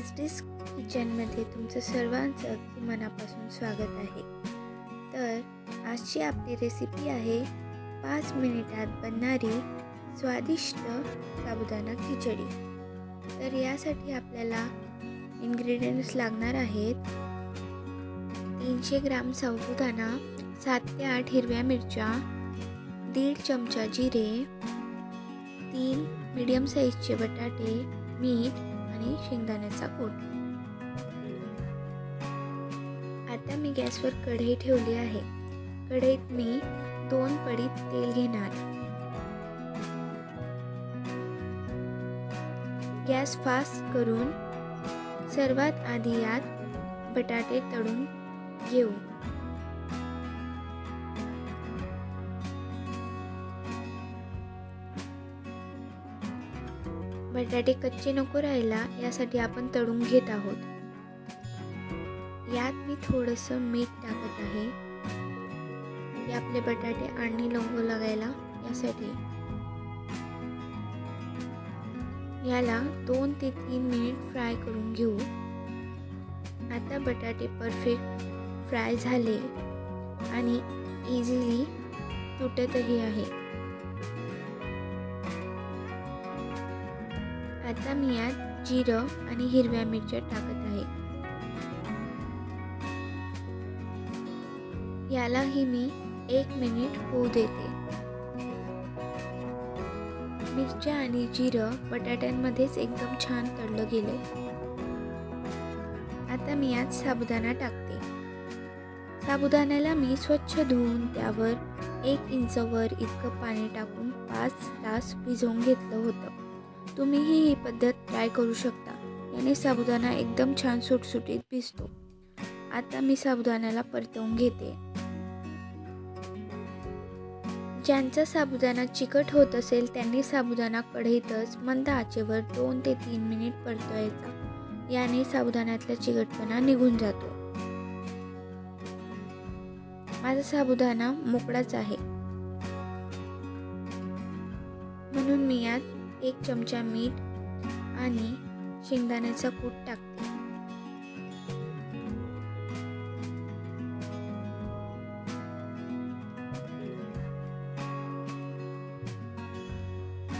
खिचडीज किचनमध्ये तुमचं सर्वांचं अगदी मनापासून स्वागत आहे। तर आजची आपली रेसिपी आहे 5 मिनिटात बनणारी स्वादिष्ट साबुदाणा खिचडी। तर यासाठी आपल्याला इंग्रेडिएंट्स लागणार आहेत 300 ग्राम साबुदाणा, 7 ते 8 हिरव्या मिरच्या, 1.5 चमचा जिरे, 3 मीडियम साईजचे बटाटे, मीठ आणि शेंगदाण्याचा कूट। आता मी गॅसवर कढई ठेवली आहे। कढईत मी 2 पळी तेल घेणार। गॅस फास्ट करून सर्वात आधी यात बटाटे तळून घेऊ। बटाटे कच्चे नको राहायला यासाठी आपण तळून घेत आहोत। यात मी थोडंसं मीठ टाकत आहे की आपले बटाटे आणि लवंग लागायला यासाठी। याला 2 ते 3 मिनिट फ्राय करून घेऊ। आता बटाटे परफेक्ट फ्राय झाले आणि इझिली तुटतही आहे। आता मी यात जिरं आणि हिरव्या मिरच्या टाकत आहे। यालाही मी 1 मिनिट होऊ देते। मिरच्या आणि जिरं बटाट्यांमध्येच एकदम छान तळलं गेले। आता मी यात साबुदाणा टाकते। साबुदाण्याला मी स्वच्छ धुवून त्यावर 1 इंच वर इतकं पाणी टाकून 5 तास भिजवून घेतलं होतं। तुम्हीही ही पद्धत ट्राय करू शकता। याने साबुदाणा एकदम छान सुटसुटीत भिजतो। आता मी साबुदाण्याला परतवून घेते। ज्यांचा साबुदाणा चिकट होत असेल त्यांनी साबुदाणा कढईतच मंद आचेवर 2 ते 3 मिनिट परतवायचा। याने साबुदाण्यातला चिकटपणा निघून जातो। माझा साबुदाणा मोकळाच आहे म्हणून मी यात 1 चमचा मीठ आणि शेंगदाण्याचा कूट टाकते।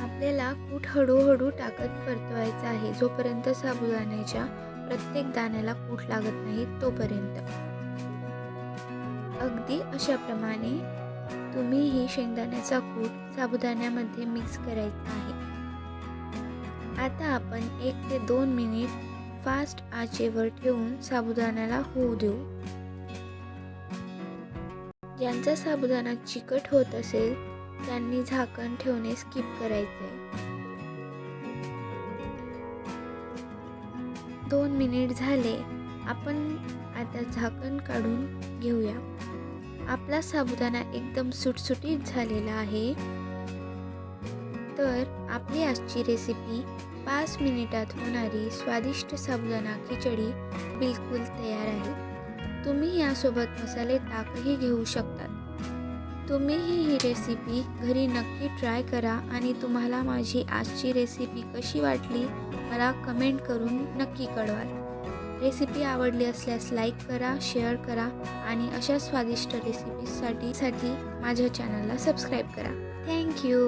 आपल्याला कूट हळूहळू टाकत परतवायचा आहे जोपर्यंत साबुदाण्याच्या प्रत्येक दाण्याला कूट लागत नाही तोपर्यंत। अगदी अशा प्रमाणे तुम्हीही शेंगदाण्याचा कूट साबुदाण्यामध्ये मिक्स करायचा आहे। आता आपण 1 ते 2 मिनिट फास्ट आचेवर ठेवून साबुदाण्याला होऊ देऊ। ज्यांचा साबुदाणा चिकट होत असेल त्यांनी झाकण ठेवणे स्किप करायचे। 2 मिनिट झाले। आपण आता झाकण काढून घेऊया। आपला साबुदाणा एकदम सुटसुटीत झालेला आहे। तर आपली आजची रेसिपी 5 मिनिटात होणारी स्वादिष्ट साबुदाणा खिचडी बिलकुल तयार आहे। तुम्ही यासोबत मसाले ताकही घेऊ शकतात। तुम्हीही ही रेसिपी घरी नक्की ट्राय करा आणि तुम्हाला माझी आजची रेसिपी कशी वाटली मला कमेंट करून नक्की कळवा। रेसिपी आवडली असल्यास लाईक करा, शेअर करा आणि अशा स्वादिष्ट रेसिपीसाठी माझ्या चॅनलला सबस्क्राईब करा। Thank you.